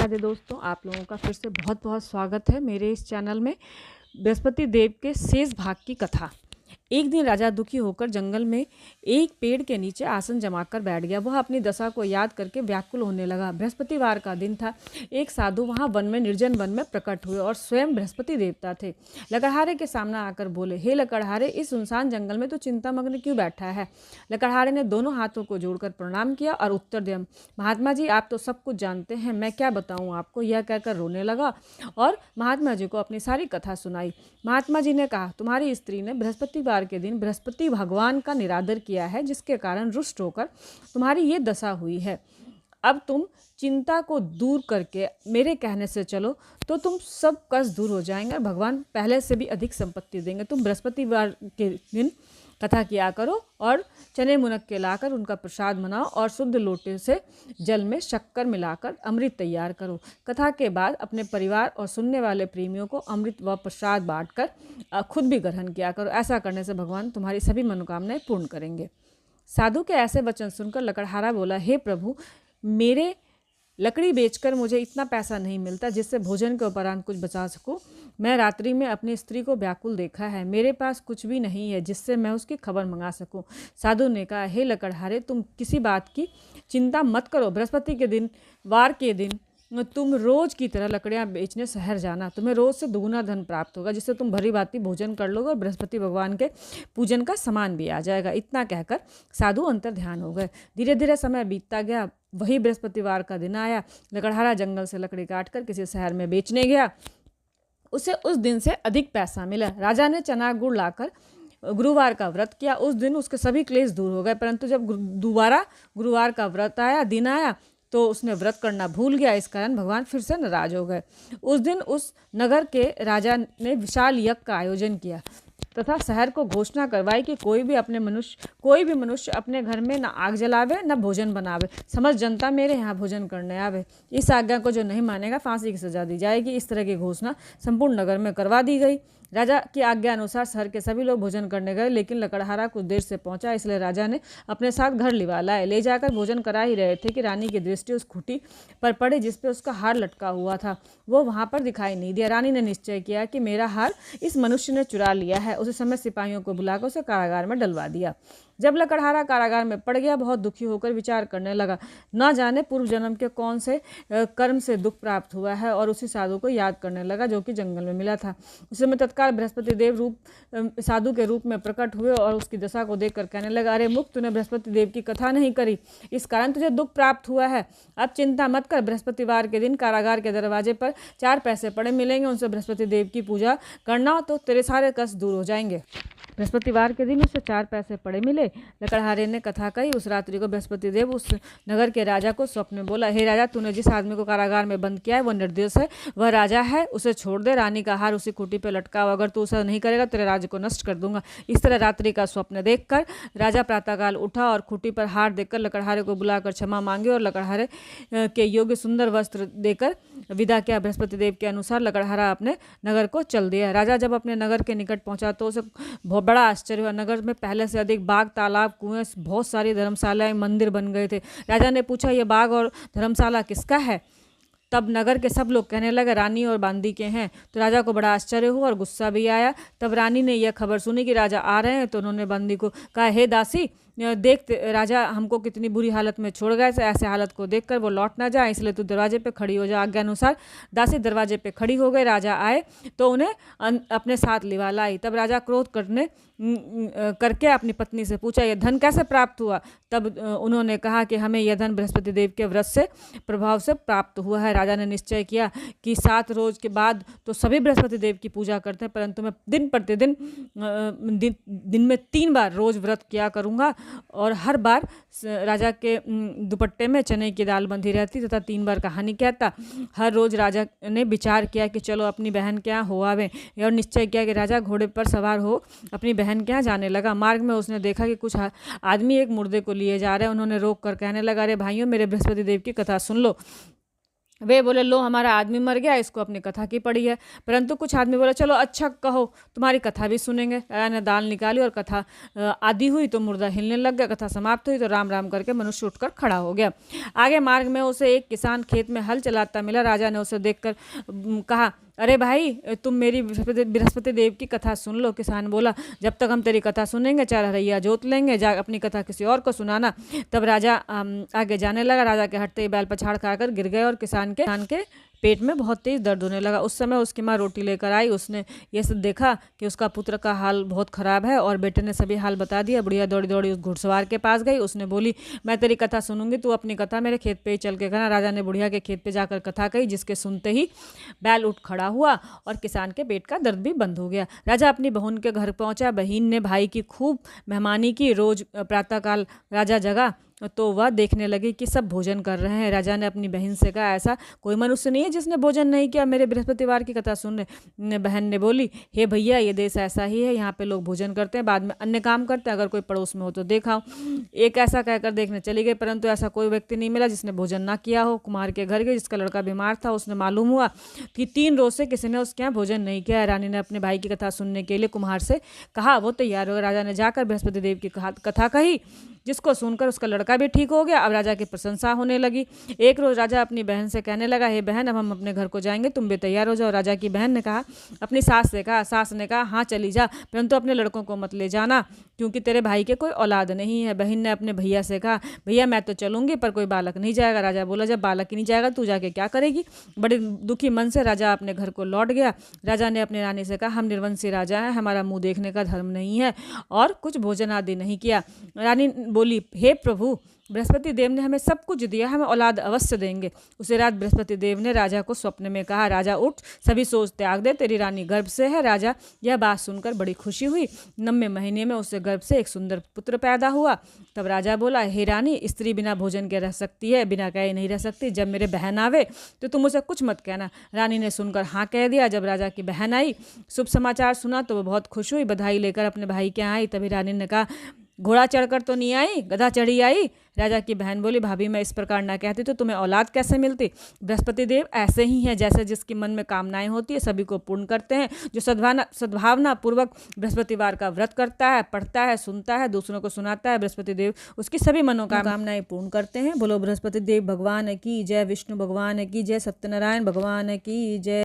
राधे दोस्तों, आप लोगों का फिर से बहुत बहुत स्वागत है मेरे इस चैनल में। बृहस्पति देव के शेष भाग की कथा। एक दिन राजा दुखी होकर जंगल में एक पेड़ के नीचे आसन जमाकर बैठ गया। वह अपनी दशा को याद करके व्याकुल होने लगा। बृहस्पतिवार का दिन था। एक साधु वहां वन में निर्जन वन में प्रकट हुए और स्वयं बृहस्पति देवता थे। लकड़हारे के सामने आकर बोले, हे लकड़हारे, इस सुनसान जंगल में तो चिंतामग्न क्यों बैठा है? लकड़हारे ने दोनों हाथों को जोड़कर प्रणाम किया और उत्तर दिया, महात्मा जी, आप तो सब कुछ जानते हैं, मैं क्या बताऊं आपको। यह कहकर रोने लगा और महात्मा जी को अपनी सारी कथा सुनाई। महात्मा जी ने कहा, तुम्हारी स्त्री ने बृहस्पतिवार के दिन बृहस्पति भगवान का निरादर किया है, जिसके कारण रुष्ट होकर तुम्हारी ये दशा हुई है। अब तुम चिंता को दूर करके मेरे कहने से चलो तो तुम सब कष्ट दूर हो जाएंगे और भगवान पहले से भी अधिक संपत्ति देंगे। तुम बृहस्पतिवार के दिन कथा किया करो और चने मुनक्के लाकर उनका प्रसाद बनाओ और शुद्ध लोटे से जल में शक्कर मिलाकर अमृत तैयार करो। कथा के बाद अपने परिवार और सुनने वाले प्रेमियों को अमृत व प्रसाद बांटकर खुद भी ग्रहण किया करो। ऐसा करने से भगवान तुम्हारी सभी मनोकामनाएं पूर्ण करेंगे। साधु के ऐसे वचन सुनकर लकड़हारा बोला, हे प्रभु, मेरे लकड़ी बेचकर मुझे इतना पैसा नहीं मिलता जिससे भोजन के उपरांत कुछ बचा सकूं। मैं रात्रि में अपनी स्त्री को व्याकुल देखा है। मेरे पास कुछ भी नहीं है जिससे मैं उसकी खबर मंगा सकूं। साधु ने कहा, हे लकड़हारे, तुम किसी बात की चिंता मत करो। बृहस्पति के दिन, वार के दिन तुम रोज की तरह लकड़ियां बेचने शहर जाना। तुम्हें रोज से दुगुना धन प्राप्त होगा, जिससे तुम भली भांति भोजन कर लोगे और बृहस्पति भगवान के पूजन का सामान भी आ जाएगा। इतना कहकर साधु अंतर ध्यान हो गए। धीरे धीरे समय बीतता गया। वही बृहस्पतिवार का दिन आया। लकड़हारा जंगल से लकड़ी काटकर किसी शहर में बेचने गया। उसे उस दिन से अधिक पैसा मिला। राजा ने चना गुड़ लाकर गुरुवार का व्रत किया। उस दिन उसके सभी क्लेश दूर हो गए, परंतु जब दोबारा गुरुवार का व्रत आया, दिन आया, तो उसने व्रत करना भूल गया। इस कारण भगवान फिर से नाराज हो गए। उस दिन उस नगर के राजा ने विशाल यज्ञ का आयोजन किया तथा शहर को घोषणा करवाई कि कोई भी मनुष्य अपने घर में न आग जलावे न भोजन बनावे। समस्त जनता मेरे यहाँ भोजन करने आवे। इस आज्ञा को जो नहीं मानेगा फांसी की सजा दी जाएगी। इस तरह की घोषणा संपूर्ण नगर में करवा दी गई। राजा की आज्ञा अनुसार शहर के सभी लोग भोजन करने गए, लेकिन लकड़हारा कुछ देर से पहुंचा, इसलिए राजा ने अपने साथ घर लिवा लाए। ले जाकर भोजन करा ही रहे थे कि रानी की दृष्टि उस खूंटी पर पड़ी जिसपे उसका हार लटका हुआ था। वो वहां पर दिखाई नहीं दिया। रानी ने निश्चय किया कि मेरा हार इस मनुष्य ने चुरा लिया है। उसी समय सिपाहियों को बुलाकर उसे कारागार में डलवा दिया। जब लकड़हारा कारागार में पड़ गया, बहुत दुखी होकर विचार करने लगा, न जाने पूर्व जन्म के कौन से कर्म से दुख प्राप्त हुआ है, और उसी साधु को याद करने लगा जो कि जंगल में मिला था। उस समय तत्काल बृहस्पति देव साधु के रूप में प्रकट हुए और उसकी दशा को देखकर कहने लगा, अरे मुक्त, तूने बृहस्पति देव की कथा नहीं करी, इस कारण तुझे दुख प्राप्त हुआ है। अब चिंता मत कर। बृहस्पतिवार के दिन कारागार के दरवाजे पर 4 पैसे पड़े मिलेंगे, उनसे बृहस्पति देव की पूजा करना तो तेरे सारे कष्ट दूर हो जाएंगे। बृहस्पतिवार के दिन उसे 4 पैसे पड़े मिले। लकड़हारे ने कथा कही। उस रात्रि को बृहस्पति देव उस नगर के राजा को स्वप्न में बोला, हे राजा, तूने जिस आदमी को कारागार में बंद किया है वह निर्दोष है, वह राजा है, उसे छोड़ दे। रानी का हार उसी खूंटी पर लटका हुआ, अगर तू उसे नहीं करेगा तेरे राज्य को नष्ट कर दूंगा। इस तरह रात्रि का स्वप्न देखकर राजा प्रातःकाल उठा और खूंटी पर हार देखकर लकड़हारे को बुलाकर क्षमा मांगी और लकड़हारे के योग्य सुंदर वस्त्र देकर विदा किया। बृहस्पति देव के अनुसार लकड़हारा अपने नगर को चल दिया। राजा जब अपने नगर के निकट पहुंचा तो उसे बड़ा आश्चर्य हुआ। नगर में पहले से अधिक बाग, तालाब, कुएं, बहुत सारी धर्मशालाएं, मंदिर बन गए थे। राजा ने पूछा, यह बाग और धर्मशाला किसका है? तब नगर के सब लोग कहने लगे, रानी और बांदी के हैं। तो राजा को बड़ा आश्चर्य हुआ और गुस्सा भी आया। तब रानी ने यह खबर सुनी कि राजा आ रहे हैं, तो उन्होंने बांदी को कहा, हे दासी, देख राजा हमको कितनी बुरी हालत में छोड़ गए। ऐसे हालत को देखकर वो लौट ना जाए, इसलिए तू दरवाजे पे खड़ी हो जा। आज्ञा अनुसार दासी दरवाजे पे खड़ी हो गई। राजा आए तो उन्हें अपने साथ लिवा लाई। तब राजा क्रोध करके अपनी पत्नी से पूछा, यह धन कैसे प्राप्त हुआ? तब उन्होंने कहा कि हमें यह धन बृहस्पति देव के व्रत से प्रभाव से प्राप्त हुआ है। राजा ने निश्चय किया कि 7 रोज के बाद तो सभी बृहस्पति देव की पूजा करते हैं, परंतु मैं दिन प्रतिदिन दिन में 3 बार रोज व्रत किया करूँगा, और हर बार राजा के दुपट्टे में चने की दाल बंधी रहती तथा 3 बार कहानी कहता। हर रोज राजा ने विचार किया कि चलो अपनी बहन के यहाँ हो आवे, और निश्चय किया कि राजा घोड़े पर सवार हो अपनी बहन के यहाँ जाने लगा। मार्ग में उसने देखा कि कुछ आदमी एक मुर्दे को लिए जा रहे हैं। उन्होंने रोक कर कहने लगा, अरे भाइयों, मेरे बृहस्पति देव की कथा सुन लो। वे बोले, लो हमारा आदमी मर गया, इसको अपनी कथा की पड़ी है। परंतु कुछ आदमी बोले, चलो अच्छा कहो, तुम्हारी कथा भी सुनेंगे। राजा ने दाल निकाली और कथा आदि हुई तो मुर्दा हिलने लग गया। कथा समाप्त हुई तो राम राम करके मनुष्य उठकर खड़ा हो गया। आगे मार्ग में उसे एक किसान खेत में हल चलाता मिला। राजा ने उसे देखकर कहा, अरे भाई, तुम मेरी बृहस्पति देव की कथा सुन लो। किसान बोला, जब तक हम तेरी कथा सुनेंगे 4 हरैया जोत लेंगे, जा अपनी कथा किसी और को सुनाना। तब राजा आगे जाने लगा। राजा के हटते ही बैल पछाड़ खाकर गिर गए और किसान के पेट में बहुत तेज दर्द होने लगा। उस समय उसकी माँ रोटी लेकर आई। उसने ये सब देखा कि उसका पुत्र का हाल बहुत खराब है और बेटे ने सभी हाल बता दिया। बुढ़िया दौड़ी दौड़ी उस घुड़सवार के पास गई। उसने बोली, मैं तेरी कथा सुनूंगी, तू अपनी कथा मेरे खेत पे ही चल के कहना। राजा ने बुढ़िया के खेत पे जाकर कथा कही, जिसके सुनते ही बैल उठ खड़ा हुआ और किसान के पेट का दर्द भी बंद हो गया। राजा अपनी बहन के घर पहुंचा। बहन ने भाई की खूब मेहमानी की। रोज प्रातःकाल राजा जगा तो वह देखने लगी कि सब भोजन कर रहे हैं। राजा ने अपनी बहन से कहा, ऐसा कोई मनुष्य नहीं है जिसने भोजन नहीं किया, मेरे बृहस्पतिवार की कथा सुनने। बहन ने बोली, हे भैया, ये देश ऐसा ही है, यहाँ पे लोग भोजन करते हैं, बाद में अन्य काम करते हैं, अगर कोई पड़ोस में हो तो देखा। एक ऐसा कहकर देखने चली गई, परंतु ऐसा कोई व्यक्ति नहीं मिला जिसने भोजन ना किया हो। कुम्हार के घर गई, जिसका लड़का बीमार था। उसने मालूम हुआ कि 3 रोज से किसी ने उसके यहाँ भोजन नहीं किया है। रानी ने अपने भाई की कथा सुनने के लिए कुम्हार से कहा, वो तैयार हो। राजा ने जाकर बृहस्पति देव की कथा कही, जिसको सुनकर उसका लड़का भी ठीक हो गया। अब राजा की प्रशंसा होने लगी। एक रोज राजा अपनी बहन से कहने लगा, हे बहन, अब हम अपने घर को जाएंगे, तुम भी तैयार हो जाओ। राजा की बहन ने कहा, अपनी सास से कहा। सास ने कहा, हाँ चली जा, परंतु अपने लड़कों को मत ले जाना, क्योंकि तेरे भाई के कोई औलाद नहीं है। बहन ने अपने भैया से कहा, भैया मैं तो चलूंगी, पर कोई बालक नहीं जाएगा। राजा बोला, जब बालक ही नहीं जाएगा तू जाके क्या करेगी। बड़े दुखी मन से राजा अपने घर को लौट गया। राजा ने अपनी रानी से कहा, हम निर्वंशी राजा हैं, हमारा मुंह देखने का धर्म नहीं है, और कुछ भोजन आदि नहीं किया। रानी बोली, हे प्रभु, बृहस्पति देव ने हमें सब कुछ दिया, हमें औलाद अवश्य देंगे। उसी रात बृहस्पति देव ने राजा को स्वप्न में कहा, राजा उठ, सभी सोच त्याग दे, तेरी रानी गर्भ से है। राजा यह बात सुनकर बड़ी खुशी हुई। 9वें महीने में उससे गर्भ से एक सुंदर पुत्र पैदा हुआ। तब राजा बोला, हे रानी, स्त्री बिना भोजन के रह सकती है, बिना कहे नहीं रह सकती। जब मेरे बहन आवे तो तुम उसे कुछ मत कहना। रानी ने सुनकर हाँ कह दिया। जब राजा की बहन आई, शुभ समाचार सुना तो वो बहुत खुश हुई। बधाई लेकर अपने भाई के यहाँ आई। तभी रानी ने कहा, घोड़ा चढ़कर तो नहीं आई, गधा चढ़ी आई। राजा की बहन बोली, भाभी मैं इस प्रकार ना कहती तो तुम्हें औलाद कैसे मिलती। बृहस्पति देव ऐसे ही हैं, जैसे जिसके मन में कामनाएं होती है सभी को पूर्ण करते हैं। जो सद्भावना पूर्वक बृहस्पतिवार का व्रत करता है, पढ़ता है, सुनता है, दूसरों को सुनाता है, बृहस्पति देव उसकी सभी मनोकामनाएं पूर्ण करते हैं। बोलो बृहस्पति देव भगवान की जय, विष्णु भगवान की जय, सत्यनारायण भगवान की जय।